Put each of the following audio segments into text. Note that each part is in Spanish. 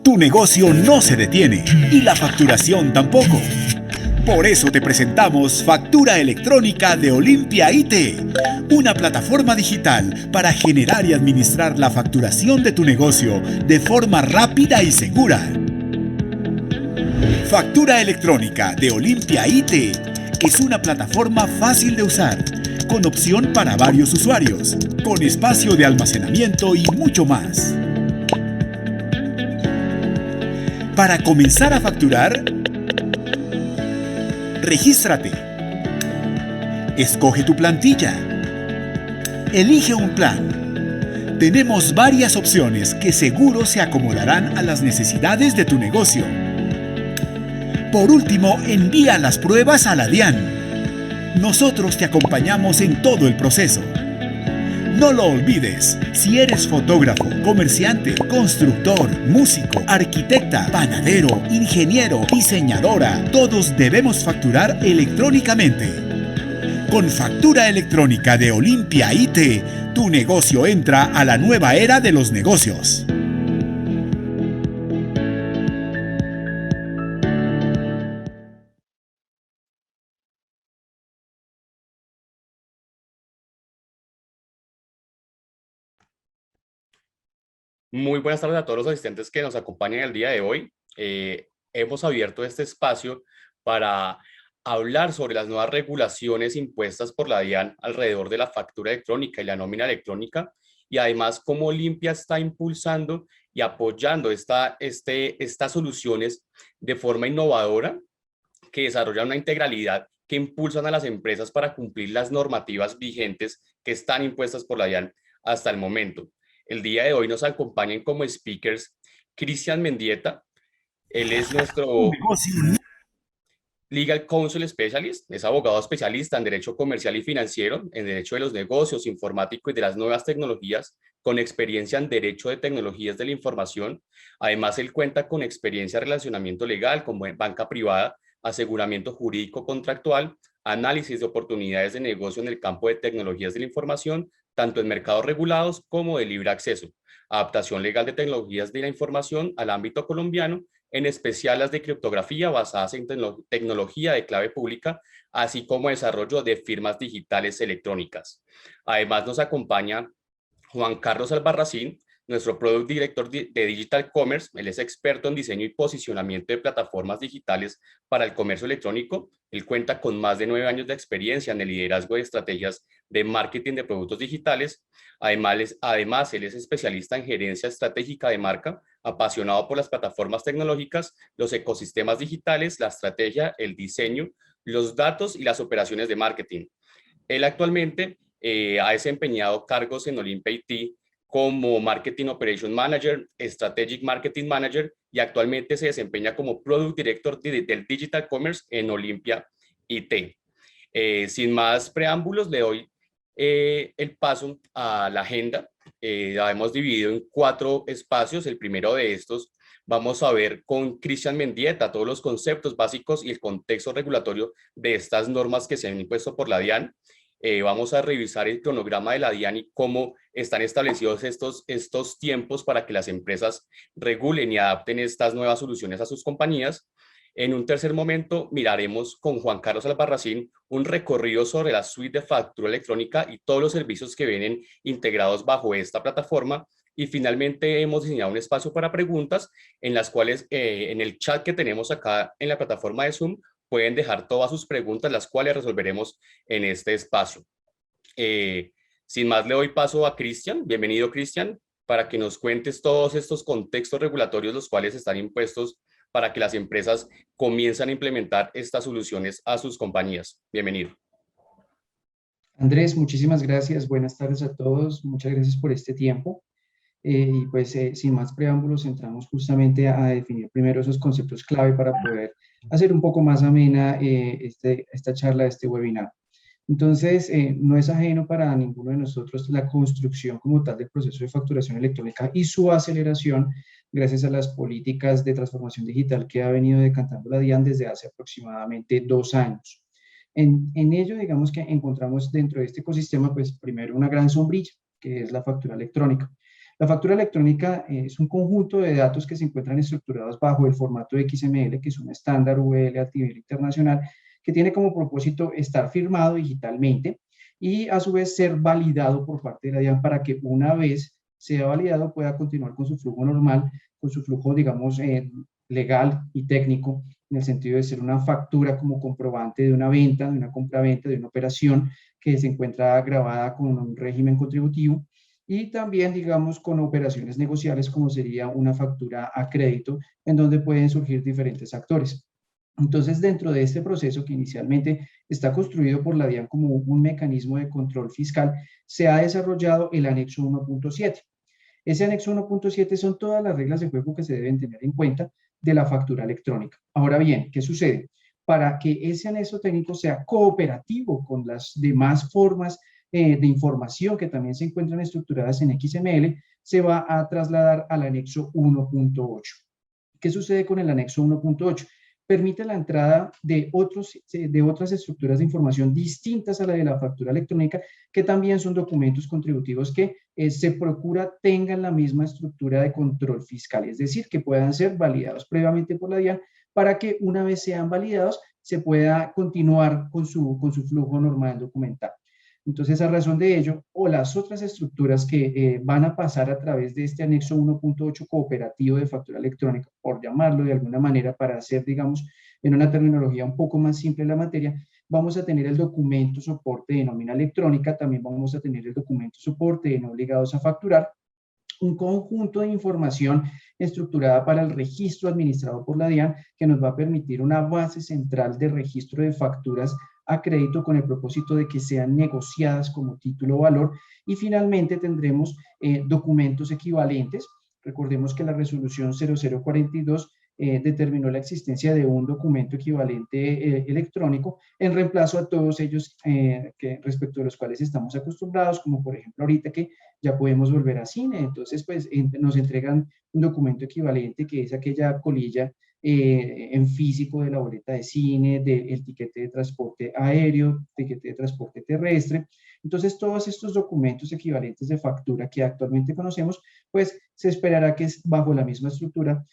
Tu negocio no se detiene y la facturación tampoco. Por eso te presentamos Factura Electrónica de Olimpia IT, una plataforma digital para generar y administrar la facturación de tu negocio de forma rápida y segura. Factura Electrónica de Olimpia IT es una plataforma fácil de usar, con opción para varios usuarios, con espacio de almacenamiento y mucho más. Para comenzar a facturar, regístrate. Escoge tu plantilla. Elige un plan. Tenemos varias opciones que seguro se acomodarán a las necesidades de tu negocio. Por último, envía las pruebas a la DIAN. Nosotros te acompañamos en todo el proceso. No lo olvides, si eres fotógrafo, comerciante, constructor, músico, arquitecta, panadero, ingeniero, diseñadora, todos debemos facturar electrónicamente. Con Factura Electrónica de Olimpia IT, tu negocio entra a la nueva era de los negocios. Muy buenas tardes a todos los asistentes que nos acompañan el día de hoy. Hemos abierto este espacio para hablar sobre las nuevas regulaciones impuestas por la DIAN alrededor de la factura electrónica y la nómina electrónica, y además cómo Olimpia está impulsando y apoyando estas soluciones de forma innovadora que desarrollan una integralidad que impulsan a las empresas para cumplir las normativas vigentes que están impuestas por la DIAN hasta el momento. El día de hoy nos acompañan como speakers Cristian Mendieta. Él es nuestro Legal Counsel Specialist, es abogado especialista en Derecho Comercial y Financiero, en Derecho de los Negocios, Informático y de las Nuevas Tecnologías, con experiencia en Derecho de Tecnologías de la Información. Además, él cuenta con experiencia en relacionamiento legal como en banca privada, aseguramiento jurídico contractual, análisis de oportunidades de negocio en el campo de tecnologías de la información, tanto en mercados regulados como de libre acceso, adaptación legal de tecnologías de la información al ámbito colombiano, en especial las de criptografía basadas en tecnología de clave pública, así como desarrollo de firmas digitales electrónicas. Además nos acompaña Juan Carlos Albarracín, nuestro Product Director de Digital Commerce. Él es experto en diseño y posicionamiento de plataformas digitales para el comercio electrónico. Él cuenta con más de 9 años de experiencia en el liderazgo de estrategias de marketing de productos digitales. Además, él es especialista en gerencia estratégica de marca, apasionado por las plataformas tecnológicas, los ecosistemas digitales, la estrategia, el diseño, los datos y las operaciones de marketing. Él actualmente ha desempeñado cargos en Olimpia IT como Marketing Operation Manager, Strategic Marketing Manager, y actualmente se desempeña como Product Director del Digital Commerce en Olimpia IT. Sin más preámbulos, le doy el paso a la agenda. La hemos dividido en 4 espacios. El primero de estos vamos a ver con Cristian Mendieta todos los conceptos básicos y el contexto regulatorio de estas normas que se han impuesto por la DIAN. Vamos a revisar el cronograma de la DIAN y cómo están establecidos estos tiempos para que las empresas regulen y adapten estas nuevas soluciones a sus compañías. En un tercer momento miraremos con Juan Carlos Albarracín un recorrido sobre la suite de factura electrónica y todos los servicios que vienen integrados bajo esta plataforma. Y finalmente hemos diseñado un espacio para preguntas en las cuales en el chat que tenemos acá en la plataforma de Zoom pueden dejar todas sus preguntas, las cuales resolveremos en este espacio. Sin más, le doy paso a Cristian. Bienvenido, Cristian, para que nos cuentes todos estos contextos regulatorios los cuales están impuestos para que las empresas comiencen a implementar estas soluciones a sus compañías. Bienvenido. Andrés, muchísimas gracias. Buenas tardes a todos. Muchas gracias por este tiempo. Y pues sin más preámbulos, entramos justamente a definir primero esos conceptos clave para poder hacer un poco más amena esta charla, este webinar. Entonces, no es ajeno para ninguno de nosotros la construcción como tal del proceso de facturación electrónica y su aceleración gracias a las políticas de transformación digital que ha venido decantando la DIAN desde hace aproximadamente 2 años. En ello, digamos que encontramos dentro de este ecosistema, pues primero una gran sombrilla, que es la factura electrónica. La factura electrónica es un conjunto de datos que se encuentran estructurados bajo el formato XML, que es un estándar VL a nivel internacional, que tiene como propósito estar firmado digitalmente y a su vez ser validado por parte de la DIAN para que una vez sea validado pueda continuar con su flujo normal, con su flujo, digamos, legal y técnico, en el sentido de ser una factura como comprobante de una venta, de una compra-venta, de una operación que se encuentra grabada con un régimen contributivo, y también, digamos, con operaciones negociables como sería una factura a crédito, en donde pueden surgir diferentes actores. Entonces, dentro de este proceso que inicialmente está construido por la DIAN como un mecanismo de control fiscal, se ha desarrollado el anexo 1.7. Ese anexo 1.7 son todas las reglas de juego que se deben tener en cuenta de la factura electrónica. Ahora bien, ¿qué sucede? Para que ese anexo técnico sea cooperativo con las demás formas de información que también se encuentran estructuradas en XML, se va a trasladar al anexo 1.8. ¿Qué sucede con el anexo 1.8? Permite la entrada de otras estructuras de información distintas a la de la factura electrónica, que también son documentos contributivos que se procura tengan la misma estructura de control fiscal, es decir, que puedan ser validados previamente por la DIAN para que una vez sean validados se pueda continuar con su flujo normal documental. Entonces, a razón de ello, o las otras estructuras que van a pasar a través de este anexo 1.8 cooperativo de factura electrónica, por llamarlo de alguna manera para hacer, digamos, en una terminología un poco más simple la materia, vamos a tener el documento soporte de nómina electrónica, también vamos a tener el documento soporte de no obligados a facturar, un conjunto de información estructurada para el registro administrado por la DIAN que nos va a permitir una base central de registro de facturas a crédito con el propósito de que sean negociadas como título o valor, y finalmente tendremos documentos equivalentes. Recordemos que la resolución 0042 determinó la existencia de un documento equivalente electrónico en reemplazo a todos ellos respecto de los cuales estamos acostumbrados, como por ejemplo ahorita que ya podemos volver a cine, entonces pues nos entregan un documento equivalente que es aquella colilla en físico de la boleta de cine, del tiquete de transporte aéreo, tiquete de transporte terrestre. Entonces, todos estos documentos equivalentes de factura que actualmente conocemos, pues se esperará que bajo la misma estructura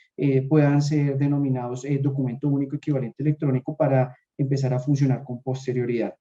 puedan ser denominados documento único equivalente electrónico para empezar a funcionar con posterioridad.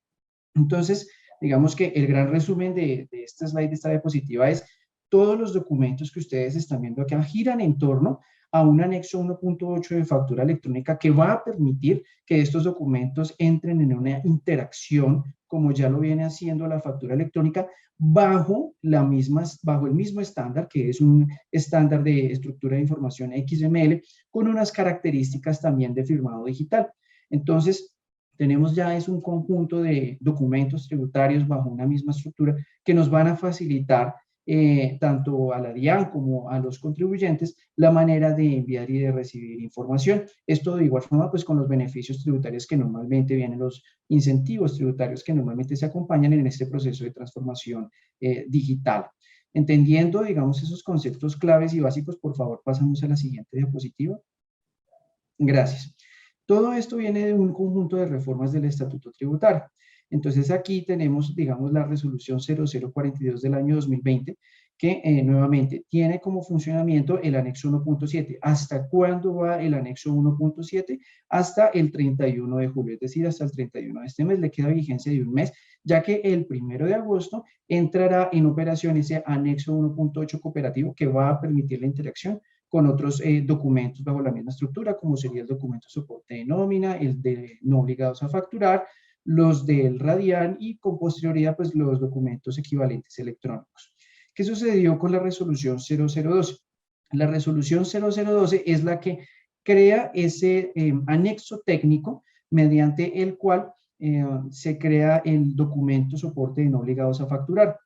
Entonces, digamos que el gran resumen de esta slide, de esta diapositiva, es todos los documentos que ustedes están viendo acá giran en torno a un anexo 1.8 de factura electrónica que va a permitir que estos documentos entren en una interacción, como ya lo viene haciendo la factura electrónica, bajo el mismo estándar, que es un estándar de estructura de información XML, con unas características también de firmado digital. Entonces, tenemos ya un conjunto de documentos tributarios bajo una misma estructura que nos van a facilitar tanto a la DIAN como a los contribuyentes la manera de enviar y de recibir información. Esto de igual forma pues con los beneficios tributarios que normalmente vienen, los incentivos tributarios que normalmente se acompañan en este proceso de transformación digital. Entendiendo, digamos, esos conceptos claves y básicos, por favor, pasamos a la siguiente diapositiva. Gracias. Todo esto viene de un conjunto de reformas del Estatuto Tributario. Entonces aquí tenemos, digamos, la resolución 0042 del año 2020, que nuevamente tiene como funcionamiento el anexo 1.7. ¿Hasta cuándo va el anexo 1.7? Hasta el 31 de julio, es decir, hasta el 31 de este mes. Le queda vigencia de un mes, ya que el 1 de agosto entrará en operación ese anexo 1.8 cooperativo que va a permitir la interacción con otros documentos bajo la misma estructura, como sería el documento soporte de nómina, el de no obligados a facturar, los del RADIAN y con posterioridad pues los documentos equivalentes electrónicos. ¿Qué sucedió con la resolución 0012? La resolución 0012 es la que crea ese anexo técnico mediante el cual se crea el documento soporte de no obligados a facturar.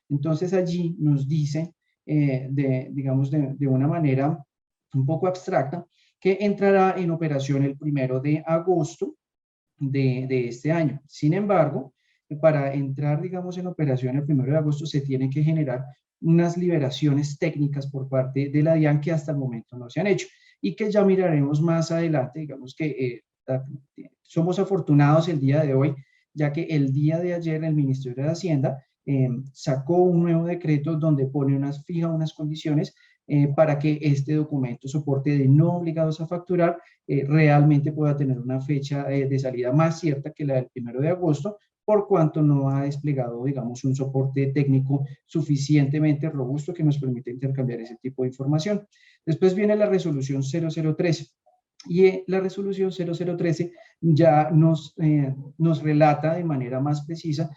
Entonces allí nos dice, digamos de una manera un poco abstracta, que entrará en operación el 1 de agosto de este año. Sin embargo, para entrar, digamos, en operación el 1 de agosto se tienen que generar unas liberaciones técnicas por parte de la DIAN que hasta el momento no se han hecho y que ya miraremos más adelante. Digamos que somos afortunados el día de hoy, ya que el día de ayer el Ministerio de Hacienda sacó un nuevo decreto donde fija unas condiciones para que este documento soporte de no obligados a facturar realmente pueda tener una fecha de salida más cierta que la del 1 de agosto, por cuanto no ha desplegado, digamos, un soporte técnico suficientemente robusto que nos permite intercambiar ese tipo de información. Después viene la resolución 0013. Y la resolución 0013 ya nos relata de manera más precisa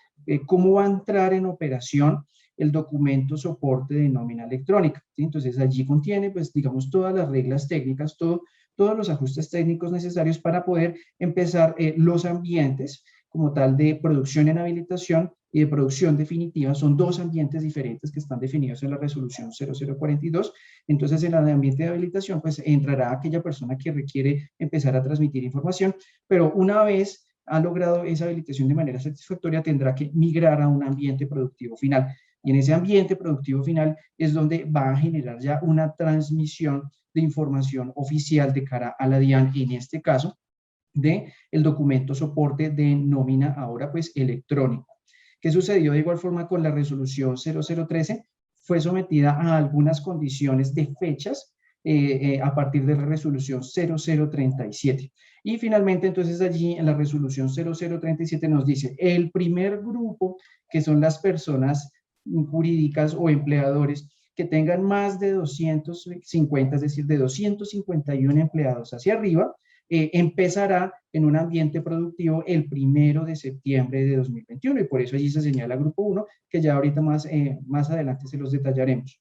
cómo va a entrar en operación el documento soporte de nómina electrónica, ¿sí? Entonces allí contiene, pues digamos, todas las reglas técnicas, todos los ajustes técnicos necesarios para poder empezar los ambientes como tal de producción en habilitación y de producción definitiva. Son dos ambientes diferentes que están definidos en la resolución 0042. Entonces, en el ambiente de habilitación, pues entrará aquella persona que requiere empezar a transmitir información, pero una vez ha logrado esa habilitación de manera satisfactoria, tendrá que migrar a un ambiente productivo final. Y en ese ambiente productivo final es donde va a generar ya una transmisión de información oficial de cara a la DIAN, en este caso, de el documento soporte de nómina ahora pues electrónico. ¿Qué sucedió de igual forma con la resolución 0013? Fue sometida a algunas condiciones de fechas a partir de la resolución 0037. Y finalmente, entonces allí en la resolución 0037 nos dice, el primer grupo, que son las personas jurídicas o empleadores que tengan más de 250, es decir, de 251 empleados hacia arriba, empezará en un ambiente productivo el 1 de septiembre de 2021, y por eso allí se señala grupo 1, que ya ahorita más adelante se los detallaremos.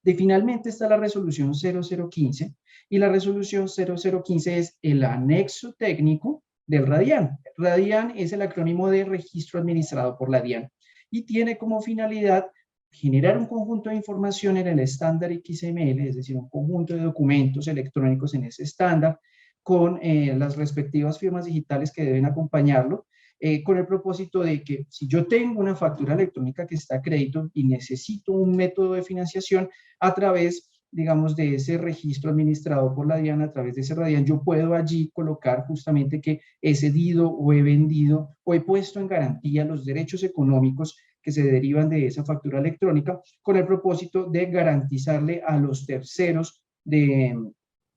Finalmente está la resolución 0015, y la resolución 0015 es el anexo técnico del RADIAN. RADIAN es el acrónimo de registro administrado por la DIAN, y tiene como finalidad generar un conjunto de información en el estándar XML, es decir, un conjunto de documentos electrónicos en ese estándar, con las respectivas firmas digitales que deben acompañarlo, con el propósito de que si yo tengo una factura electrónica que está a crédito y necesito un método de financiación a través, digamos, de ese registro administrado por la DIAN, a través de ese RADIAN, yo puedo allí colocar justamente que he cedido o he vendido o he puesto en garantía los derechos económicos que se derivan de esa factura electrónica, con el propósito de garantizarle a los terceros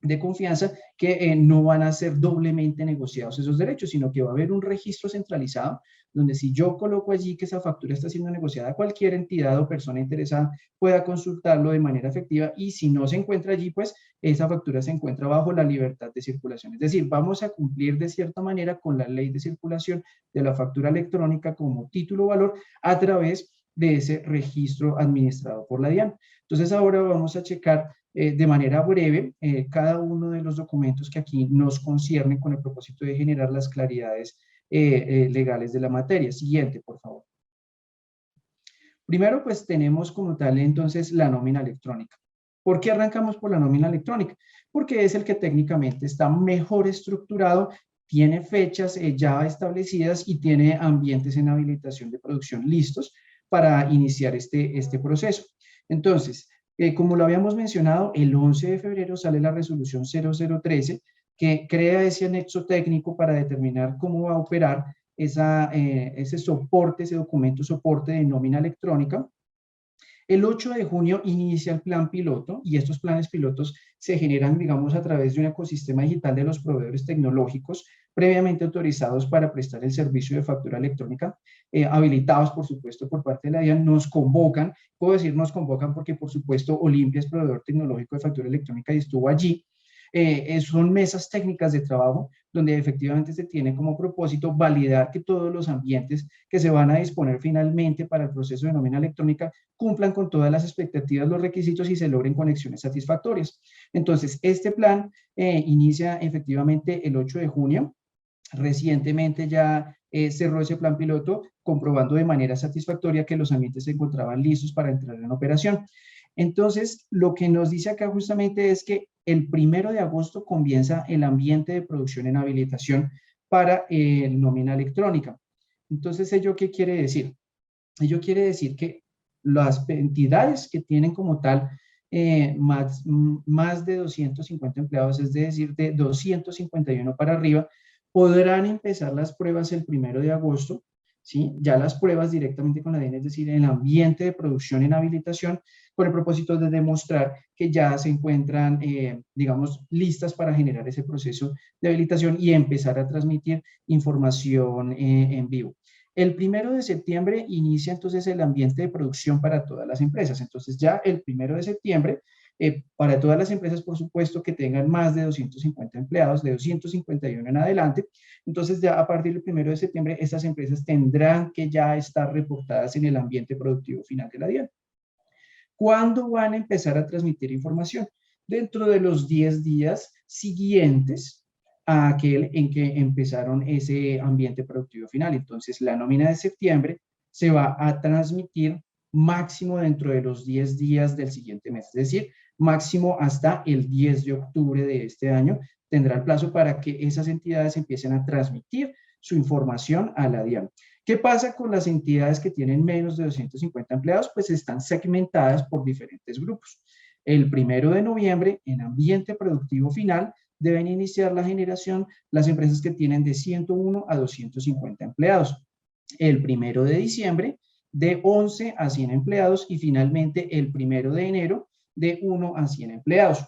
de confianza que no van a ser doblemente negociados esos derechos, sino que va a haber un registro centralizado donde si yo coloco allí que esa factura está siendo negociada, cualquier entidad o persona interesada pueda consultarlo de manera efectiva, y si no se encuentra allí, pues esa factura se encuentra bajo la libertad de circulación. Es decir, vamos a cumplir de cierta manera con la ley de circulación de la factura electrónica como título o valor a través de ese registro administrado por la DIAN. Entonces ahora vamos a checar de manera breve cada uno de los documentos que aquí nos conciernen con el propósito de generar las claridades legales de la materia. Siguiente, por favor. Primero, pues tenemos como tal entonces la nómina electrónica. ¿Por qué arrancamos por la nómina electrónica? Porque es el que técnicamente está mejor estructurado, tiene fechas ya establecidas y tiene ambientes en habilitación de producción listos para iniciar este proceso. Entonces, como lo habíamos mencionado, el 11 de febrero sale la resolución 0013, que crea ese anexo técnico para determinar cómo va a operar ese soporte, ese documento soporte de nómina electrónica. El 8 de junio inicia el plan piloto, y estos planes pilotos se generan, digamos, a través de un ecosistema digital de los proveedores tecnológicos previamente autorizados para prestar el servicio de factura electrónica, habilitados, por supuesto, por parte de la DIAN. Nos convocan, puedo decir nos convocan porque, por supuesto, Olimpia es proveedor tecnológico de factura electrónica y estuvo allí. Son mesas técnicas de trabajo donde efectivamente se tiene como propósito validar que todos los ambientes que se van a disponer finalmente para el proceso de nómina electrónica cumplan con todas las expectativas, los requisitos, y se logren conexiones satisfactorias. Entonces, este plan inicia efectivamente el 8 de junio. Recientemente ya cerró ese plan piloto, comprobando de manera satisfactoria que los ambientes se encontraban listos para entrar en operación. Entonces, lo que nos dice acá justamente es que el 1 de agosto comienza el ambiente de producción en habilitación para nómina electrónica. Entonces, ¿ello qué quiere decir? Ello quiere decir que las entidades que tienen como tal más de 250 empleados, es decir, de 251 para arriba, podrán empezar las pruebas el 1 de agosto, ¿sí? Ya las pruebas directamente con la DIAN, es decir, en el ambiente de producción en habilitación, con el propósito de demostrar que ya se encuentran, digamos, listas para generar ese proceso de habilitación y empezar a transmitir información en vivo. El 1 de septiembre inicia entonces el ambiente de producción para todas las empresas. Entonces ya el 1 de septiembre, para todas las empresas, por supuesto, que tengan más de 250 empleados, de 251 en adelante, entonces ya a partir del 1 de septiembre, estas empresas tendrán que ya estar reportadas en el ambiente productivo final de la DIAN. ¿Cuándo van a empezar a transmitir información? Dentro de los 10 días siguientes a aquel en que empezaron ese ambiente productivo final. Entonces, la nómina de septiembre se va a transmitir máximo dentro de los 10 días del siguiente mes, es decir, máximo hasta el 10 de octubre de este año tendrá el plazo para que esas entidades empiecen a transmitir su información a la DIAN. ¿Qué pasa con las entidades que tienen menos de 250 empleados? Pues están segmentadas por diferentes grupos. El 1 de noviembre, en ambiente productivo final, deben iniciar la generación las empresas que tienen de 101 a 250 empleados. El 1 de diciembre, de 11 a 100 empleados y finalmente el 1 de enero, de 1 a 100 empleados.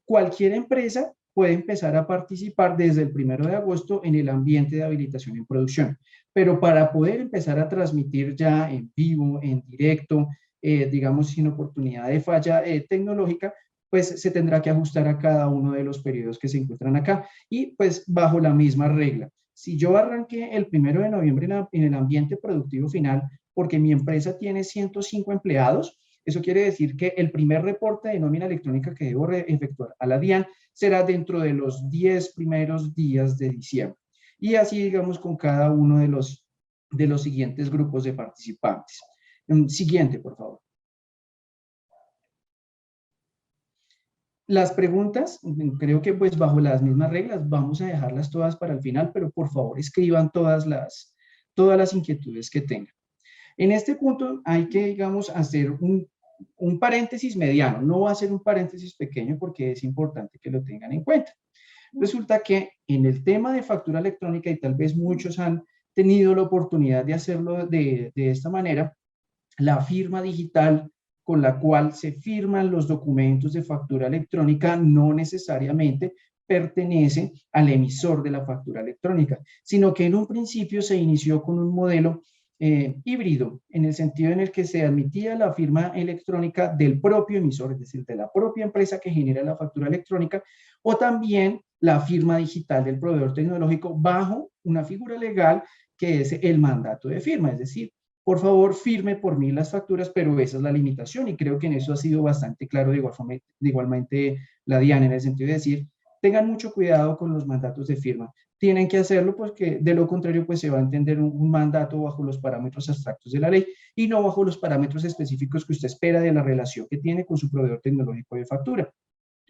Cualquier empresa puede empezar a participar desde el 1 de agosto en el ambiente de habilitación en producción. Pero para poder empezar a transmitir ya en vivo, en directo, digamos sin oportunidad de falla tecnológica, pues se tendrá que ajustar a cada uno de los periodos que se encuentran acá y pues bajo la misma regla. Si yo arranqué el 1 de noviembre en el ambiente productivo final porque mi empresa tiene 105 empleados, eso quiere decir que el primer reporte de nómina electrónica que debo efectuar a la DIAN será dentro de los 10 primeros días de diciembre. Y así, digamos, con cada uno de los siguientes grupos de participantes. Siguiente, por favor. Las preguntas, creo que pues bajo las mismas reglas, vamos a dejarlas todas para el final, pero por favor escriban todas las inquietudes que tengan. En este punto hay que, digamos, hacer un paréntesis mediano, no va a ser un paréntesis pequeño porque es importante que lo tengan en cuenta. Resulta que en el tema de factura electrónica, y tal vez muchos han tenido la oportunidad de hacerlo de esta manera, la firma digital con la cual se firman los documentos de factura electrónica no necesariamente pertenece al emisor de la factura electrónica, sino que en un principio se inició con un modelo híbrido, en el sentido en el que se admitía la firma electrónica del propio emisor, es decir, de la propia empresa que genera la factura electrónica, o también la firma digital del proveedor tecnológico bajo una figura legal que es el mandato de firma, es decir, por favor firme por mí las facturas, pero esa es la limitación y creo que en eso ha sido bastante claro igualmente la DIAN, en el sentido de decir, tengan mucho cuidado con los mandatos de firma. Tienen que hacerlo porque de lo contrario pues se va a entender un mandato bajo los parámetros abstractos de la ley y no bajo los parámetros específicos que usted espera de la relación que tiene con su proveedor tecnológico de factura.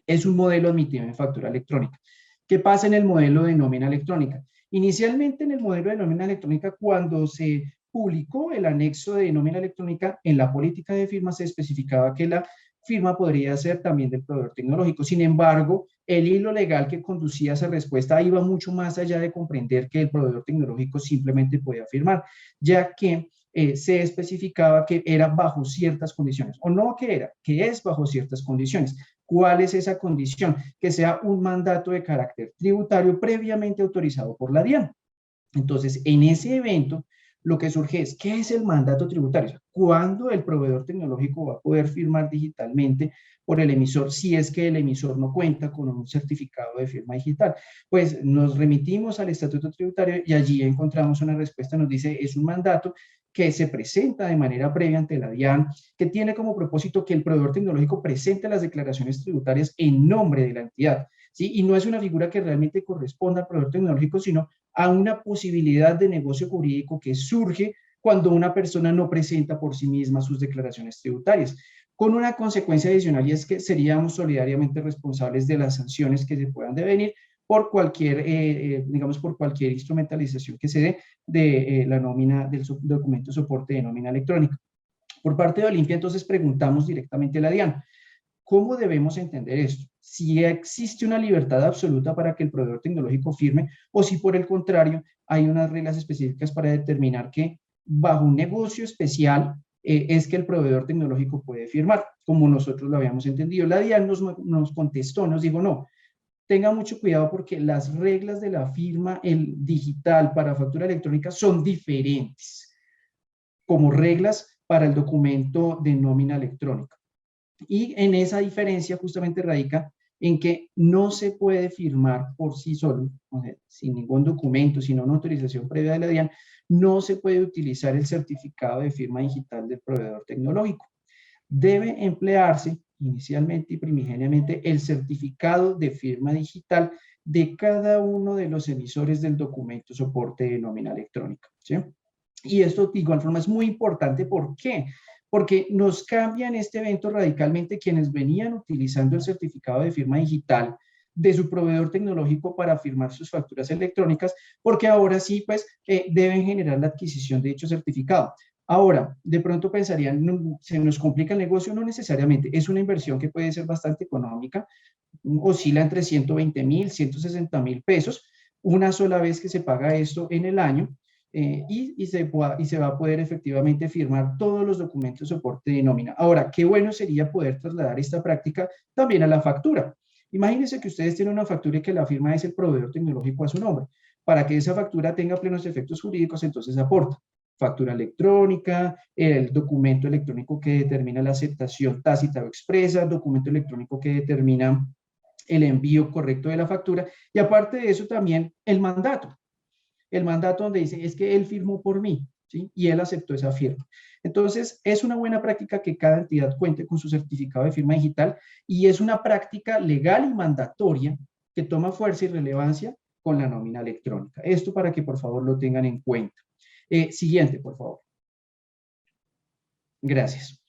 Es un modelo admitido en factura electrónica. ¿Qué pasa en el modelo de nómina electrónica? Inicialmente en el modelo de nómina electrónica, cuando se publicó el anexo de nómina electrónica, en la política de firma se especificaba que la firma podría ser también del proveedor tecnológico. Sin embargo, el hilo legal que conducía a esa respuesta iba mucho más allá de comprender que el proveedor tecnológico simplemente podía firmar, ya que se especificaba que era bajo ciertas condiciones, o no que era, que es bajo ciertas condiciones. ¿Cuál es esa condición? Que sea un mandato de carácter tributario previamente autorizado por la DIAN. Entonces, en ese evento, lo que surge es, ¿qué es el mandato tributario? ¿Cuándo el proveedor tecnológico va a poder firmar digitalmente por el emisor si es que el emisor no cuenta con un certificado de firma digital? Pues nos remitimos al estatuto tributario y allí encontramos una respuesta, nos dice, es un mandato que se presenta de manera previa ante la DIAN, que tiene como propósito que el proveedor tecnológico presente las declaraciones tributarias en nombre de la entidad, ¿sí? Y no es una figura que realmente corresponda al proveedor tecnológico, sino a una posibilidad de negocio jurídico que surge cuando una persona no presenta por sí misma sus declaraciones tributarias, con una consecuencia adicional y es que seríamos solidariamente responsables de las sanciones que se puedan devenir por cualquier, digamos, por cualquier instrumentalización que se dé de la nómina del documento soporte de nómina electrónica. Por parte de Olimpia, entonces, preguntamos directamente a la DIAN, ¿cómo debemos entender esto? Si existe una libertad absoluta para que el proveedor tecnológico firme o si por el contrario hay unas reglas específicas para determinar que bajo un negocio especial es que el proveedor tecnológico puede firmar, como nosotros lo habíamos entendido. La DIAN nos contestó, nos dijo, no, tenga mucho cuidado porque las reglas de la firma digital para factura electrónica son diferentes, como reglas para el documento de nómina electrónica. Y en esa diferencia justamente radica en que no se puede firmar por sí solo, o sea, sin ningún documento, sin una autorización previa de la DIAN, no se puede utilizar el certificado de firma digital del proveedor tecnológico. Debe emplearse inicialmente y primigeniamente el certificado de firma digital de cada uno de los emisores del documento soporte de nómina electrónica, ¿sí? Y esto de igual forma es muy importante. ¿Por qué? Porque nos cambia en este evento radicalmente quienes venían utilizando el certificado de firma digital de su proveedor tecnológico para firmar sus facturas electrónicas, porque ahora sí, pues, deben generar la adquisición de dicho certificado. Ahora, de pronto pensarían, no, ¿se nos complica el negocio? No necesariamente, es una inversión que puede ser bastante económica, oscila entre 120.000, 160.000 pesos, una sola vez que se paga esto en el año, y se va a poder efectivamente firmar todos los documentos de soporte de nómina. Ahora, qué bueno sería poder trasladar esta práctica también a la factura. Imagínense que ustedes tienen una factura y que la firma es el proveedor tecnológico a su nombre. Para que esa factura tenga plenos efectos jurídicos, entonces aporta factura electrónica, el documento electrónico que determina la aceptación tácita o expresa, documento electrónico que determina el envío correcto de la factura, y aparte de eso también el mandato donde dice, es que él firmó por mí, ¿sí? Y él aceptó esa firma. Entonces, es una buena práctica que cada entidad cuente con su certificado de firma digital, y es una práctica legal y mandatoria que toma fuerza y relevancia con la nómina electrónica. Esto para que por favor lo tengan en cuenta. Siguiente, por favor. Gracias.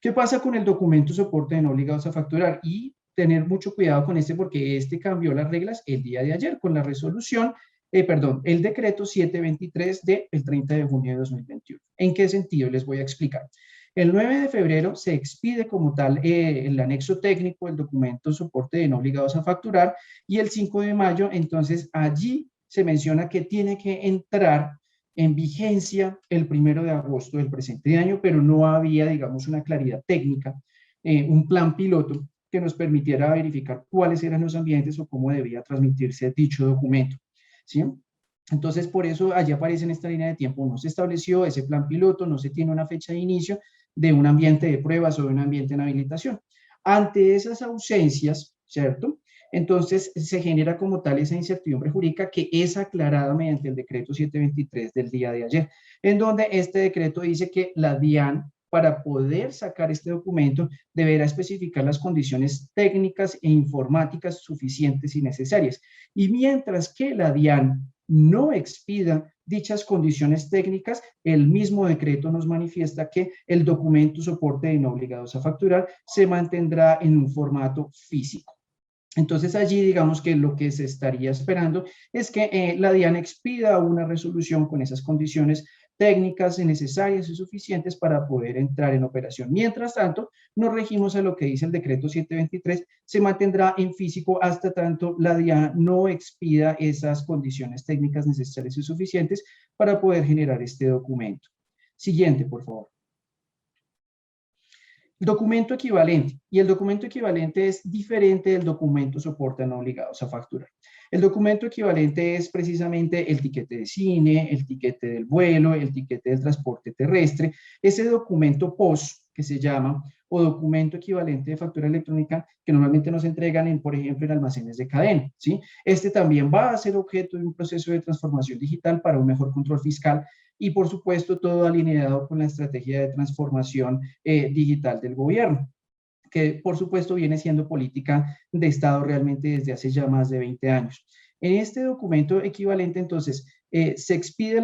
¿Qué pasa con el documento soporte de no obligados a facturar? Y tener mucho cuidado con este porque este cambió las reglas el día de ayer con la resolución, el decreto 723 del 30 de junio de 2021. ¿En qué sentido? Les voy a explicar. El 9 de febrero se expide como tal el anexo técnico, el documento soporte de no obligados a facturar, y el 5 de mayo, entonces, allí se menciona que tiene que entrar en vigencia el 1 de agosto del presente año, pero no había, digamos, una claridad técnica, un plan piloto que nos permitiera verificar cuáles eran los ambientes o cómo debía transmitirse dicho documento, ¿sí? Entonces, por eso allí aparece en esta línea de tiempo, no se estableció ese plan piloto, no se tiene una fecha de inicio de un ambiente de pruebas o de un ambiente en habilitación. Ante esas ausencias, ¿cierto? Entonces se genera como tal esa incertidumbre jurídica que es aclarada mediante el decreto 723 del día de ayer, en donde este decreto dice que la DIAN, para poder sacar este documento, deberá especificar las condiciones técnicas e informáticas suficientes y necesarias. Y mientras que la DIAN no expida dichas condiciones técnicas, el mismo decreto nos manifiesta que el documento soporte de no obligados a facturar se mantendrá en un formato físico. Entonces allí digamos que lo que se estaría esperando es que la DIAN expida una resolución con esas condiciones técnicas necesarias y suficientes para poder entrar en operación. Mientras tanto, nos regimos a lo que dice el decreto 723, se mantendrá en físico hasta tanto la DIAN no expida esas condiciones técnicas necesarias y suficientes para poder generar este documento. Siguiente, por favor. Documento equivalente. Y el documento equivalente es diferente del documento soporte no obligados a facturar. El documento equivalente es precisamente el tiquete de cine, el tiquete del vuelo, el tiquete del transporte terrestre, ese documento POS que se llama, o documento equivalente de factura electrónica que normalmente nos entregan, por ejemplo, en almacenes de cadena, ¿sí? Este también va a ser objeto de un proceso de transformación digital para un mejor control fiscal y, por supuesto, todo alineado con la estrategia de transformación digital del gobierno, que por supuesto viene siendo política de Estado realmente desde hace ya más de 20 años. En este documento equivalente, entonces, se expide,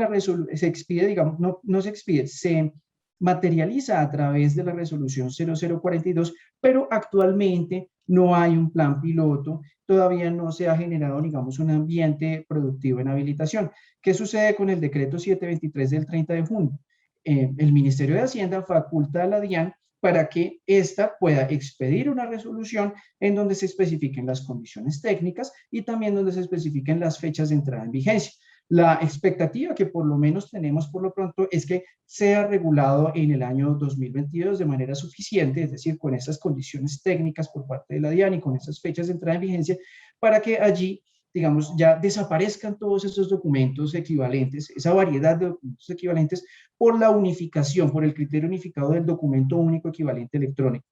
digamos, no se expide, se materializa a través de la resolución 0042, pero actualmente no hay un plan piloto, todavía no se ha generado, digamos, un ambiente productivo en habilitación. ¿Qué sucede con el decreto 723 del 30 de junio? El Ministerio de Hacienda faculta a la DIAN para que ésta pueda expedir una resolución en donde se especifiquen las condiciones técnicas y también donde se especifiquen las fechas de entrada en vigencia. La expectativa que por lo menos tenemos por lo pronto es que sea regulado en el año 2022 de manera suficiente, es decir, con esas condiciones técnicas por parte de la DIAN y con esas fechas de entrada en vigencia, para que allí, digamos, ya desaparezcan todos esos documentos equivalentes, esa variedad de documentos equivalentes, por la unificación, por el criterio unificado del documento único equivalente electrónico.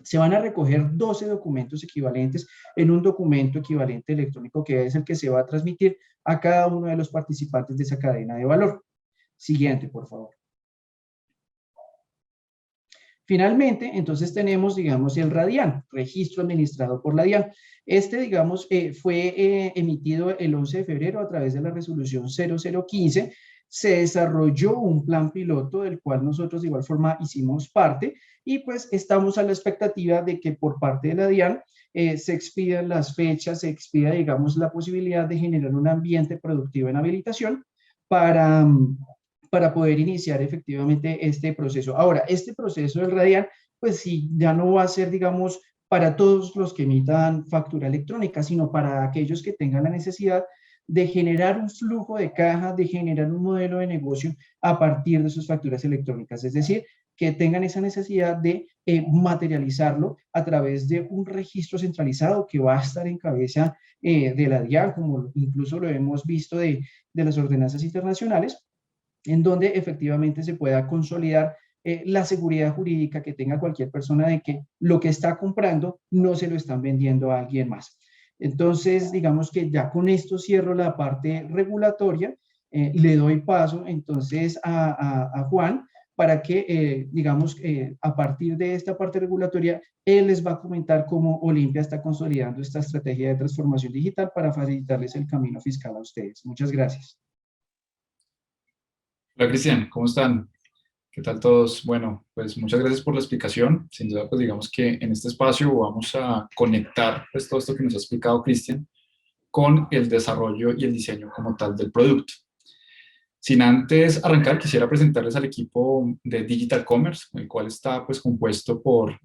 Se van a recoger 12 documentos equivalentes en un documento equivalente electrónico que es el que se va a transmitir a cada uno de los participantes de esa cadena de valor. Siguiente, por favor. Finalmente, entonces tenemos, digamos, el RADIAN, registro administrado por la DIAN. Este, digamos, fue emitido el 11 de febrero a través de la resolución 0015. Se desarrolló un plan piloto del cual nosotros de igual forma hicimos parte y pues estamos a la expectativa de que por parte de la DIAN se expidan las fechas, se expida, digamos, la posibilidad de generar un ambiente productivo en habilitación para poder iniciar efectivamente este proceso. Ahora, este proceso del RADIAN, pues sí, ya no va a ser, digamos, para todos los que emitan factura electrónica, sino para aquellos que tengan la necesidad de generar un flujo de caja, de generar un modelo de negocio a partir de sus facturas electrónicas. Es decir, que tengan esa necesidad de materializarlo a través de un registro centralizado que va a estar en cabeza de la DIAN, como incluso lo hemos visto de las ordenanzas internacionales, en donde efectivamente se pueda consolidar la seguridad jurídica que tenga cualquier persona de que lo que está comprando no se lo están vendiendo a alguien más. Entonces, digamos que ya con esto cierro la parte regulatoria, le doy paso entonces a Juan para que, digamos, a partir de esta parte regulatoria, él les va a comentar cómo Olimpia está consolidando esta estrategia de transformación digital para facilitarles el camino fiscal a ustedes. Muchas gracias. Hola Cristian, ¿cómo están? ¿Qué tal todos? Bueno, pues muchas gracias por la explicación. Sin duda, pues digamos que en este espacio vamos a conectar pues todo esto que nos ha explicado Cristian con el desarrollo y el diseño como tal del producto. Sin antes arrancar, quisiera presentarles al equipo de Digital Commerce, el cual está pues compuesto por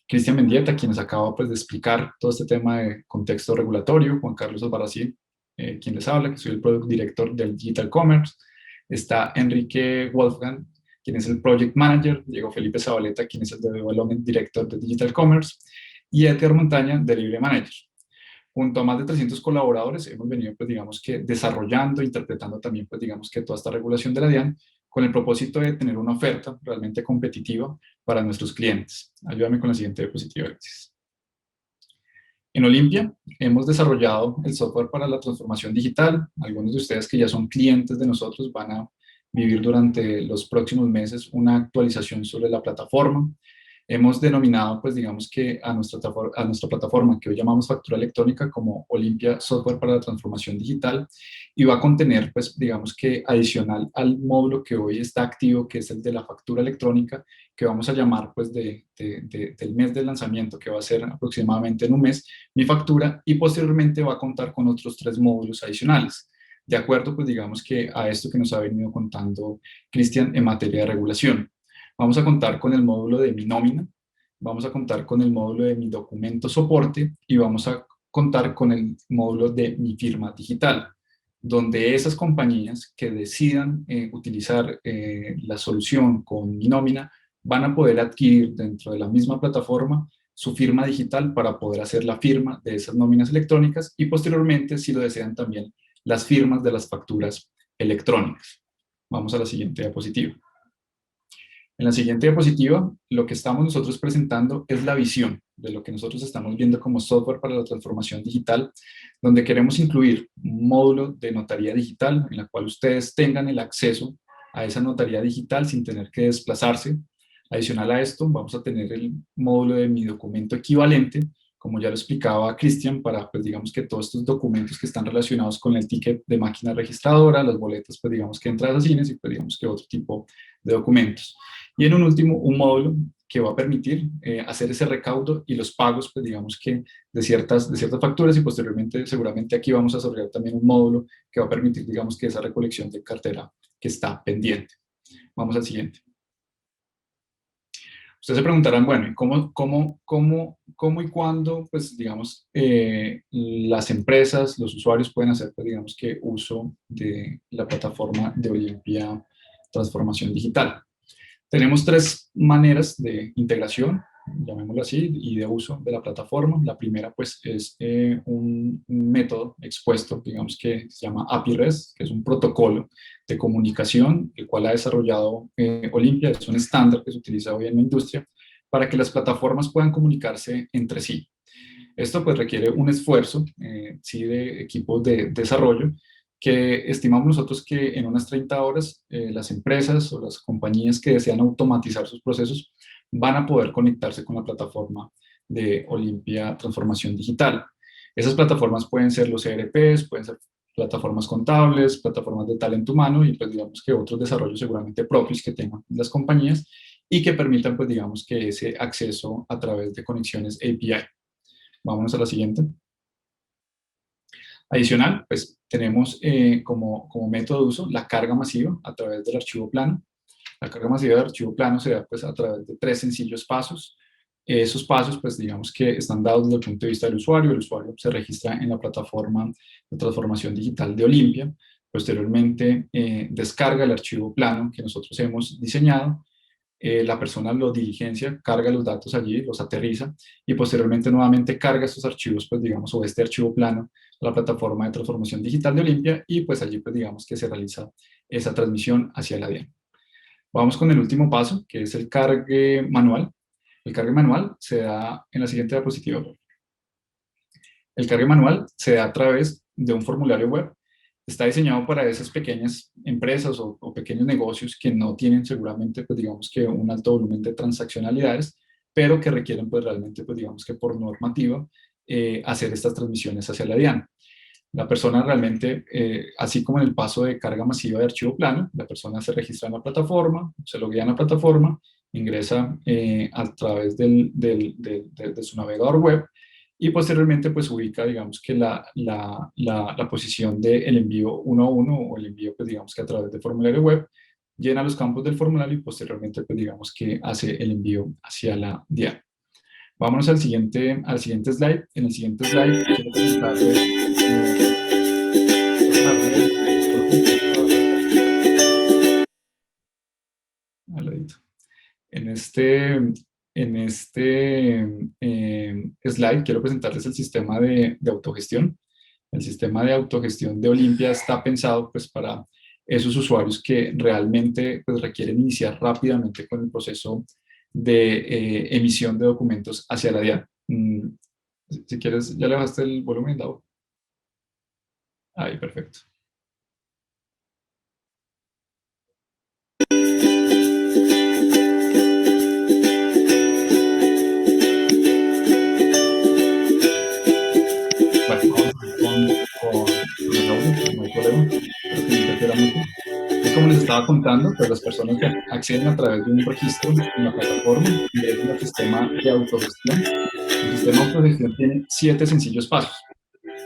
Cristian Mendieta, quien nos acaba pues de explicar todo este tema de contexto regulatorio, Juan Carlos Albarracín, quien les habla, que soy el Product Director del Digital Commerce. Está Enrique Wolfgang, quien es el Project Manager, Diego Felipe Zabaleta, quien es el Development Director de Digital Commerce, y Edgar Montaña, Delivery Manager. Junto a más de 300 colaboradores, hemos venido, pues, digamos que desarrollando, interpretando también, pues, digamos que toda esta regulación de la DIAN, con el propósito de tener una oferta realmente competitiva para nuestros clientes. Ayúdame con la siguiente diapositiva, gracias. En Olimpia hemos desarrollado el software para la transformación digital. Algunos de ustedes que ya son clientes de nosotros van a vivir durante los próximos meses una actualización sobre la plataforma. Hemos denominado, pues digamos que a nuestra plataforma, que hoy llamamos factura electrónica, como Olimpia Software para la Transformación Digital, y va a contener, pues digamos que adicional al módulo que hoy está activo, que es el de la factura electrónica, que vamos a llamar pues del mes de lanzamiento, que va a ser aproximadamente en un mes, mi factura, y posteriormente va a contar con otros 3 módulos adicionales, de acuerdo pues digamos que a esto que nos ha venido contando Cristian en materia de regulación. Vamos a contar con el módulo de mi nómina, vamos a contar con el módulo de mi documento soporte y vamos a contar con el módulo de mi firma digital, donde esas compañías que decidan utilizar la solución con mi nómina van a poder adquirir dentro de la misma plataforma su firma digital para poder hacer la firma de esas nóminas electrónicas y posteriormente, si lo desean también, las firmas de las facturas electrónicas. Vamos a la siguiente diapositiva. En la siguiente diapositiva, lo que estamos nosotros presentando es la visión de lo que nosotros estamos viendo como software para la transformación digital, donde queremos incluir un módulo de notaría digital en la cual ustedes tengan el acceso a esa notaría digital sin tener que desplazarse. Adicional a esto, vamos a tener el módulo de mi documento equivalente, como ya lo explicaba Cristian, para, pues digamos que todos estos documentos que están relacionados con el ticket de máquina registradora, las boletas, pues digamos que entradas a cines y pues digamos que otro tipo de documentos. Y en un último, un módulo que va a permitir hacer ese recaudo y los pagos, pues digamos que de ciertas facturas, y posteriormente seguramente aquí vamos a desarrollar también un módulo que va a permitir, digamos que esa recolección de cartera que está pendiente. Vamos al siguiente. Ustedes se preguntarán, bueno, ¿y cómo y cuándo, pues, digamos, las empresas, los usuarios pueden hacer, pues, digamos, que uso de la plataforma de Olimpia Transformación Digital? Tenemos tres maneras de integración, llamémoslo así, y de uso de la plataforma. La primera, pues, es un método expuesto, digamos, que se llama API REST, que es un protocolo de comunicación, el cual ha desarrollado Olimpia. Es un estándar que se utiliza hoy en la industria para que las plataformas puedan comunicarse entre sí. Esto, pues, requiere un esfuerzo, sí, de equipos de desarrollo, que estimamos nosotros que en unas 30 horas las empresas o las compañías que desean automatizar sus procesos van a poder conectarse con la plataforma de Olimpia Transformación Digital. Esas plataformas pueden ser los ERPs, pueden ser plataformas contables, plataformas de talento humano y pues digamos que otros desarrollos seguramente propios que tengan las compañías y que permitan pues digamos que ese acceso a través de conexiones API. Vámonos a la siguiente. Adicional, pues tenemos como método de uso la carga masiva a través del archivo plano. La carga masiva del archivo plano se da pues a través de 3 sencillos pasos. Esos pasos pues digamos que están dados desde el punto de vista del usuario. El usuario se registra en la plataforma de transformación digital de Olimpia. Posteriormente descarga el archivo plano que nosotros hemos diseñado. La persona lo diligencia, carga los datos allí, los aterriza y posteriormente nuevamente carga estos archivos, pues digamos, o este archivo plano a la plataforma de transformación digital de Olimpia y pues allí pues digamos que se realiza esa transmisión hacia la DIAN. Vamos con el último paso, que es el cargue manual. El cargue manual se da en la siguiente diapositiva. El cargue manual se da a través de un formulario web. Está diseñado para esas pequeñas empresas o pequeños negocios que no tienen seguramente, pues digamos que un alto volumen de transaccionalidades, pero que requieren pues realmente, pues digamos que por normativa, hacer estas transmisiones hacia la DIAN. La persona realmente, así como en el paso de carga masiva de archivo plano, la persona se registra en la plataforma, se loguea en la plataforma, ingresa a través de su navegador web y posteriormente pues ubica, digamos que la posición del envío uno a uno o el envío pues digamos que a través del formulario web, llena los campos del formulario y posteriormente pues digamos que hace el envío hacia la DIAN. Vámonos al siguiente slide. En el siguiente slide quiero presentarles en este slide quiero presentarles el sistema de autogestión. El sistema de autogestión de Olimpia está pensado pues para esos usuarios que realmente pues, requieren iniciar rápidamente con el proceso de emisión de documentos hacia la DIAN. Si quieres, ¿ya le bajaste el volumen, Davo? Ahí, perfecto. Bueno, vamos con el audio, no hay problema, creo que no interfiera mucho. Y como les estaba contando, pues las personas que acceden a través de un registro en la plataforma ingresan al sistema de autogestión. El sistema de autogestión tiene 7 sencillos pasos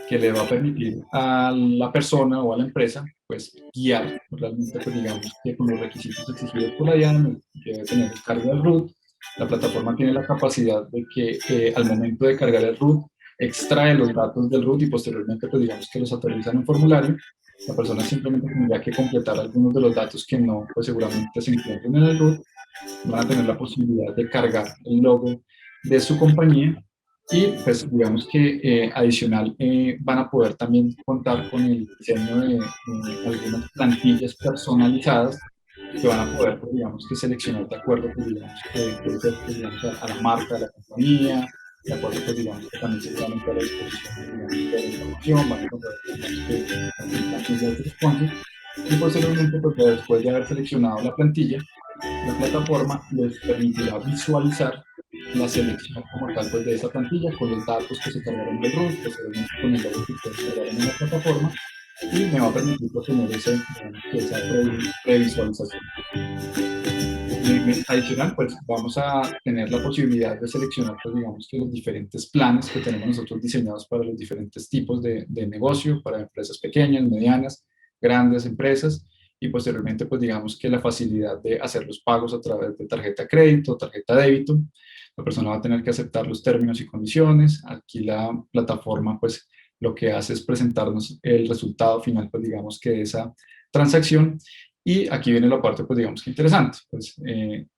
que le va a permitir a la persona o a la empresa pues guiar realmente pues digamos que con los requisitos exigidos por la DIAN, que debe tener el cargo del root. La plataforma tiene la capacidad de que al momento de cargar el root extrae los datos del root y posteriormente pues digamos que los aterriza en un formulario. La persona simplemente tendría que completar algunos de los datos que no pues seguramente se encuentran en el root. Van a tener la posibilidad de cargar el logo de su compañía y pues digamos que adicional van a poder también contar con el diseño de algunas plantillas personalizadas que van a poder pues, digamos que seleccionar de acuerdo pues, digamos, pues, digamos, a la marca de la compañía, de acuerdo pues digamos que también seguramente a la disposición digamos, de la información, van a poder digamos que plantillas responsive y posteriormente pues, después de haber seleccionado la plantilla, la plataforma les permitirá visualizar la selección como tal pues, de esa plantilla con los datos que se cargaron del root, posteriormente con el logo que ustedes cargaron en la plataforma y me va a permitir tener esa previsualización. Adicional, pues vamos a tener la posibilidad de seleccionar, pues digamos que los diferentes planes que tenemos nosotros diseñados para los diferentes tipos de negocio, para empresas pequeñas, medianas, grandes empresas, y posteriormente pues digamos que la facilidad de hacer los pagos a través de tarjeta de crédito, tarjeta de débito. La persona va a tener que aceptar los términos y condiciones. Aquí la plataforma pues lo que hace es presentarnos el resultado final pues digamos que de esa transacción. Y aquí viene la parte pues digamos que interesante, pues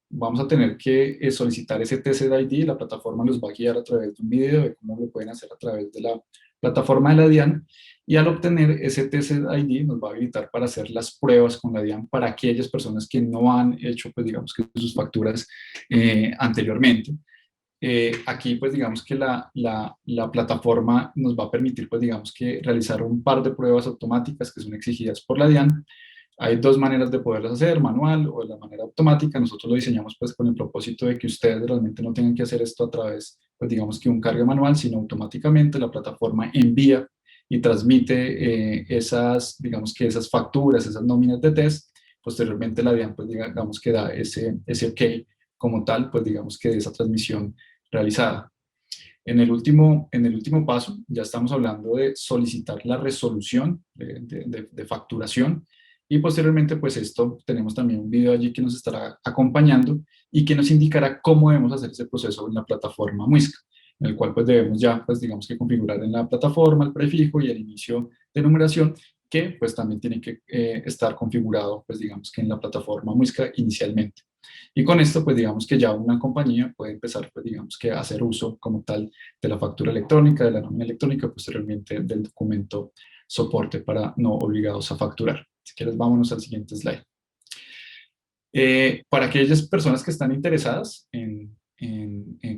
vamos a tener que solicitar ese TCED ID, la plataforma los va a guiar a través de un video de cómo lo pueden hacer a través de la plataforma de la DIAN, y al obtener ese TCED ID nos va a habilitar para hacer las pruebas con la DIAN para aquellas personas que no han hecho pues digamos que sus facturas anteriormente. Aquí pues digamos que la plataforma nos va a permitir pues digamos que realizar un par de pruebas automáticas que son exigidas por la DIAN. Hay dos maneras de poderlas hacer, manual o de la manera automática. Nosotros lo diseñamos pues con el propósito de que ustedes realmente no tengan que hacer esto a través, pues digamos que un cargue manual, sino automáticamente la plataforma envía y transmite esas, digamos que esas facturas, esas nóminas de test. Posteriormente la DIAN pues digamos que da ese ok como tal, pues digamos que de esa transmisión realizada. En el último paso ya estamos hablando de solicitar la resolución de facturación, y posteriormente pues esto tenemos también un video allí que nos estará acompañando y que nos indicará cómo debemos hacer ese proceso en la plataforma Muisca, en el cual pues debemos ya pues digamos que configurar en la plataforma el prefijo y el inicio de numeración, que pues también tiene que estar configurado pues digamos que en la plataforma Muisca inicialmente. Y con esto, pues digamos que ya una compañía puede empezar, pues digamos que a hacer uso como tal de la factura electrónica, de la nómina electrónica, posteriormente del documento soporte para no obligados a facturar. Si quieres, vámonos al siguiente slide. Para aquellas personas que están interesadas en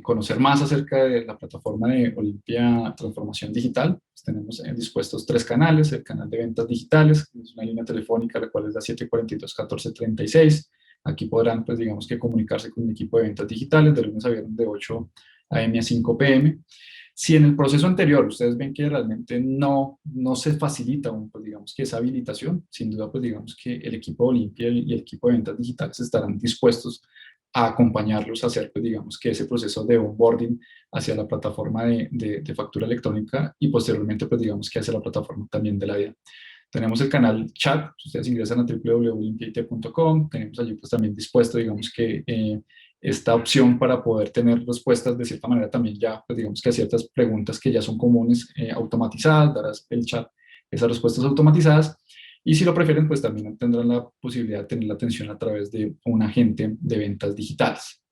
conocer más acerca de la plataforma de Olimpia Transformación Digital, pues tenemos dispuestos 3 canales: el canal de ventas digitales, que es una línea telefónica, la cual es la 742-1436. Aquí podrán, pues digamos que comunicarse con un equipo de ventas digitales de lunes a viernes de 8 a.m. a 5 p.m. Si en el proceso anterior ustedes ven que realmente no se facilita pues digamos que esa habilitación, sin duda pues digamos que el equipo de Olimpia y el equipo de ventas digitales estarán dispuestos a acompañarlos a hacer pues digamos que ese proceso de onboarding hacia la plataforma de factura electrónica, y posteriormente pues digamos que hacia la plataforma también de la DIAN. Tenemos el canal chat, ustedes ingresan a www.olimpiait.com, tenemos allí pues también dispuesto, digamos que esta opción para poder tener respuestas de cierta manera también ya, pues digamos que a ciertas preguntas que ya son comunes, automatizadas, darás el chat esas respuestas automatizadas, y si lo prefieren pues también tendrán la posibilidad de tener la atención a través de un agente de ventas digitales.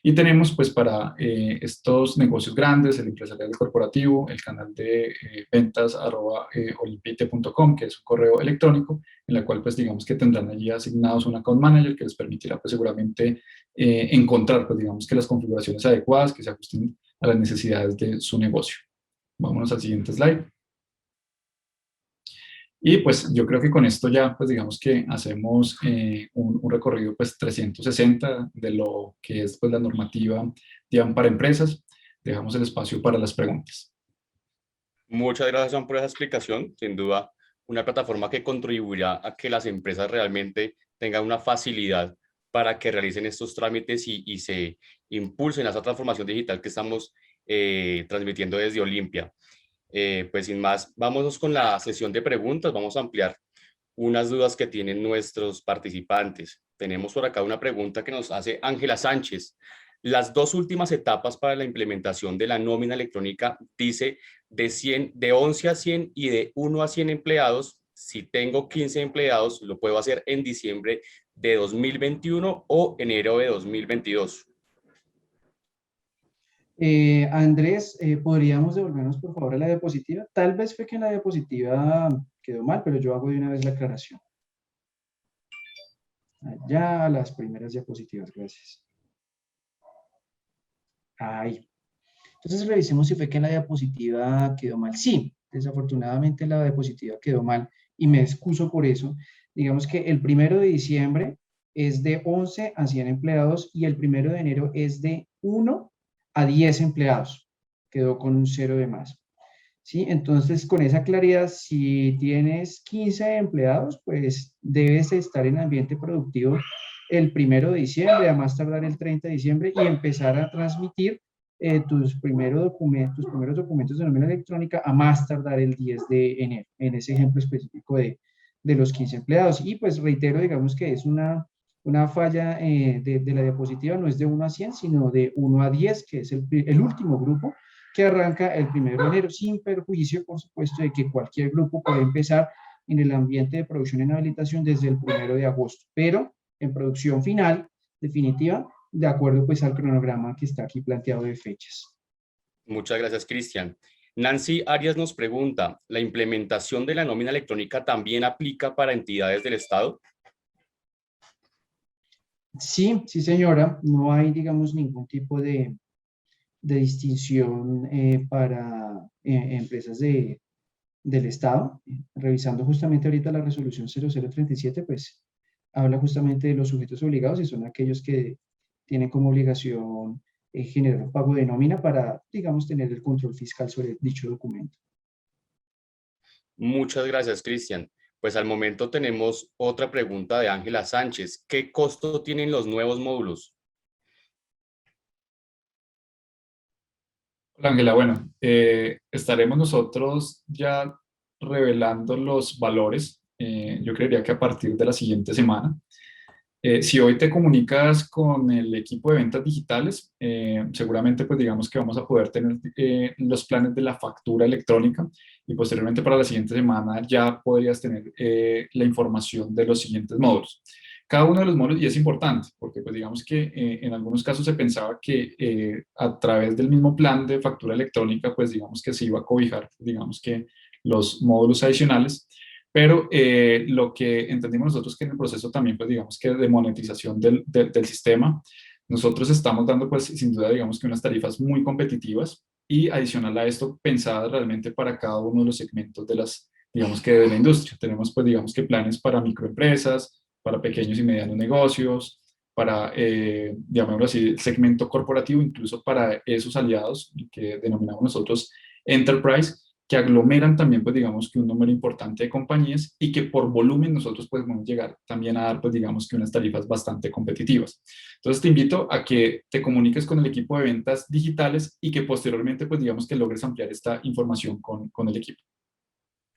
Y tenemos pues para estos negocios grandes, el empresarial corporativo, el canal de ventas @olimpiait.com, que es un correo electrónico en la cual pues digamos que tendrán allí asignados un account manager que les permitirá pues seguramente encontrar pues digamos que las configuraciones adecuadas que se ajusten a las necesidades de su negocio. Vámonos al siguiente slide. Y pues yo creo que con esto ya pues digamos que hacemos un recorrido pues 360 de lo que es pues la normativa DIAN para empresas. Dejamos el espacio para las preguntas. Muchas gracias, Juan, por esa explicación. Sin duda, una plataforma que contribuirá a que las empresas realmente tengan una facilidad para que realicen estos trámites y se impulsen a esa transformación digital que estamos transmitiendo desde Olimpia. Pues sin más, vámonos con la sesión de preguntas. Vamos a ampliar unas dudas que tienen nuestros participantes. Tenemos por acá una pregunta que nos hace Ángela Sánchez. Las 2 últimas etapas para la implementación de la nómina electrónica dice de 11 a 100 y de 1 a 100 empleados. Si tengo 15 empleados, lo puedo hacer en diciembre de 2021 o enero de 2022. Andrés, ¿podríamos devolvernos por favor a la diapositiva? Tal vez fue que en la diapositiva quedó mal, pero yo hago de una vez la aclaración. Allá, las primeras diapositivas, gracias. Ahí. Entonces revisemos si fue que en la diapositiva quedó mal. Sí, desafortunadamente la diapositiva quedó mal y me excuso por eso. Digamos que el 1 de diciembre es de 11 a 100 empleados y el 1 de enero es de 1 a 10 empleados. Quedó con un 0 de más. ¿Sí? Entonces, con esa claridad, si tienes 15 empleados, pues debes estar en ambiente productivo el 1 de diciembre, a más tardar el 30 de diciembre, y empezar a transmitir tus primeros documentos de nómina electrónica a más tardar el 10 de enero, en ese ejemplo específico de de los 15 empleados. Y pues reitero, digamos que es una falla de la diapositiva, no es de 1 a 100, sino de 1 a 10, que es el último grupo que arranca el 1 de enero, sin perjuicio, por supuesto, de que cualquier grupo puede empezar en el ambiente de producción en habilitación desde el 1 de agosto, pero en producción final, definitiva, de acuerdo pues al cronograma que está aquí planteado de fechas. Muchas gracias, Cristian. Nancy Arias nos pregunta, ¿la implementación de la nómina electrónica también aplica para entidades del Estado? Sí, sí, señora, no hay, digamos, ningún tipo de distinción para empresas del Estado. Revisando justamente ahorita la resolución 0037, pues habla justamente de los sujetos obligados y son aquellos que tienen como obligación generar un pago de nómina para, digamos, tener el control fiscal sobre dicho documento. Muchas gracias, Cristian. Pues al momento tenemos otra pregunta de Ángela Sánchez. ¿Qué costo tienen los nuevos módulos? Hola Ángela, bueno, estaremos nosotros ya revelando los valores, yo creería que a partir de la siguiente semana. Si hoy te comunicas con el equipo de ventas digitales, seguramente pues digamos que vamos a poder tener los planes de la factura electrónica y posteriormente para la siguiente semana ya podrías tener la información de los siguientes módulos. Cada uno de los módulos, y es importante, porque pues digamos que en algunos casos se pensaba que a través del mismo plan de factura electrónica, pues digamos que se iba a cobijar, digamos que los módulos adicionales, pero lo que entendimos nosotros que en el proceso también, pues digamos que de monetización del sistema, nosotros estamos dando pues sin duda digamos que unas tarifas muy competitivas y adicional a esto pensadas realmente para cada uno de los segmentos de las, digamos que de la industria. Tenemos pues digamos que planes para microempresas, para pequeños y medianos negocios, para, llamémoslo así, el segmento corporativo, incluso para esos aliados que denominamos nosotros Enterprise, que aglomeran también, pues digamos que un número importante de compañías y que por volumen nosotros podemos llegar también a dar, pues digamos que unas tarifas bastante competitivas. Entonces te invito a que te comuniques con el equipo de ventas digitales y que posteriormente, pues digamos que logres ampliar esta información con el equipo.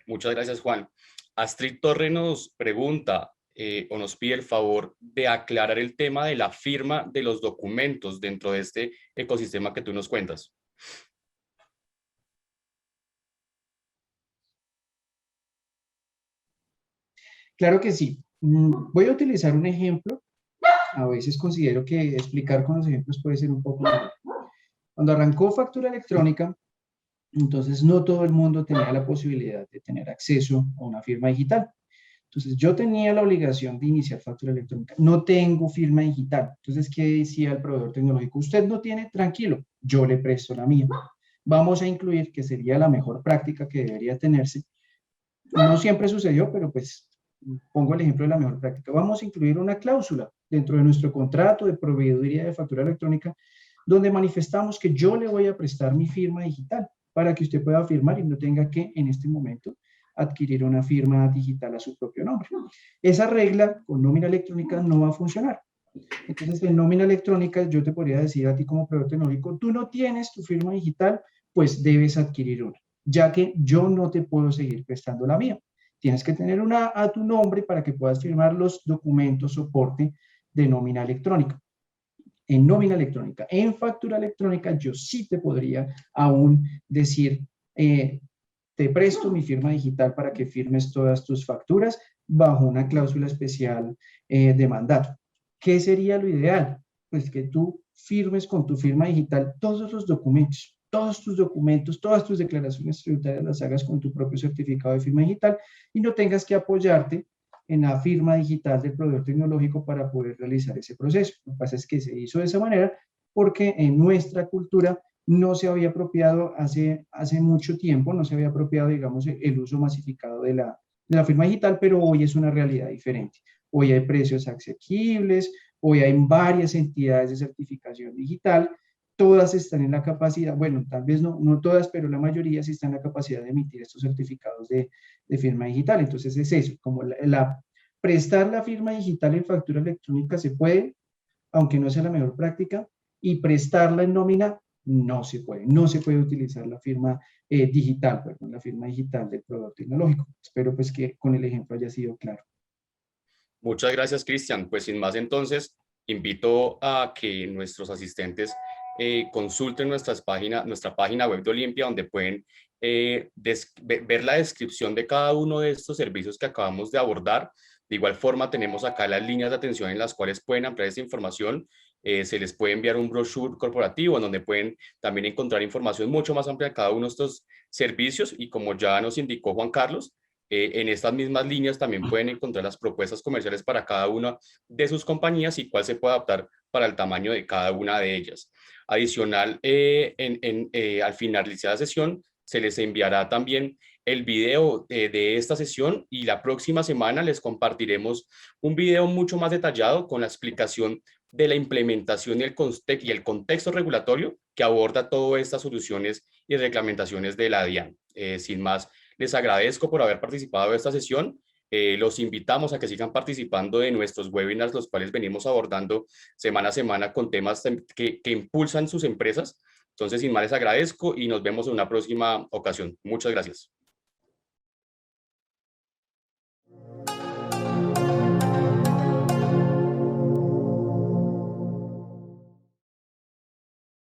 Muchas gracias, Juan. Astrid Torre nos pregunta o nos pide el favor de aclarar el tema de la firma de los documentos dentro de este ecosistema que tú nos cuentas. Claro que sí. Voy a utilizar un ejemplo. A veces considero que explicar con los ejemplos puede ser un poco... Cuando arrancó factura electrónica, entonces no todo el mundo tenía la posibilidad de tener acceso a una firma digital. Entonces yo tenía la obligación de iniciar factura electrónica. No tengo firma digital. Entonces, ¿qué decía el proveedor tecnológico? Usted no tiene, tranquilo, yo le presto la mía. Vamos a incluir, que sería la mejor práctica que debería tenerse. No siempre sucedió, pero pues pongo el ejemplo de la mejor práctica. Vamos a incluir una cláusula dentro de nuestro contrato de proveeduría de factura electrónica donde manifestamos que yo le voy a prestar mi firma digital para que usted pueda firmar y no tenga que en este momento adquirir una firma digital a su propio nombre. Esa regla con nómina electrónica no va a funcionar. Entonces, en nómina electrónica yo te podría decir a ti como proveedor tecnológico, tú no tienes tu firma digital, pues debes adquirir una, ya que yo no te puedo seguir prestando la mía. Tienes que tener una a tu nombre para que puedas firmar los documentos soporte de nómina electrónica. En nómina electrónica, en factura electrónica, yo sí te podría aún decir, te presto mi firma digital para que firmes todas tus facturas bajo una cláusula especial de mandato. ¿Qué sería lo ideal? Pues que tú firmes con tu firma digital todos los documentos, todos tus documentos, todas tus declaraciones tributarias las hagas con tu propio certificado de firma digital y no tengas que apoyarte en la firma digital del proveedor tecnológico para poder realizar ese proceso. Lo que pasa es que se hizo de esa manera porque en nuestra cultura no se había apropiado hace mucho tiempo, no se había apropiado, digamos, el uso masificado de la firma digital, pero hoy es una realidad diferente. Hoy hay precios asequibles, hoy hay varias entidades de certificación digital, todas están en la capacidad, bueno, tal vez no todas, pero la mayoría sí están en la capacidad de emitir estos certificados de firma digital. Entonces es eso, como prestar la firma digital en factura electrónica se puede, aunque no sea la mejor práctica, y prestarla en nómina no se puede utilizar la firma digital, perdón, la firma digital del proveedor tecnológico. Espero pues que con el ejemplo haya sido claro. Muchas gracias, Cristian. Pues sin más entonces, invito a que nuestros asistentes consulten nuestra página web de Olimpia, donde pueden ver la descripción de cada uno de estos servicios que acabamos de abordar. De igual forma, tenemos acá las líneas de atención en las cuales pueden ampliar esta información. Se les puede enviar un brochure corporativo en donde pueden también encontrar información mucho más amplia de cada uno de estos servicios, y como ya nos indicó Juan Carlos, en estas mismas líneas también pueden encontrar las propuestas comerciales para cada una de sus compañías y cuál se puede adaptar para el tamaño de cada una de ellas. Adicional, al finalizar la sesión, se les enviará también el video de esta sesión, y la próxima semana les compartiremos un video mucho más detallado con la explicación de la implementación y el contexto regulatorio que aborda todas estas soluciones y reglamentaciones de la DIAN. Sin más, les agradezco por haber participado de esta sesión. Los invitamos a que sigan participando de nuestros webinars, los cuales venimos abordando semana a semana con temas que impulsan sus empresas. Entonces, sin más, les agradezco y nos vemos en una próxima ocasión. Muchas gracias.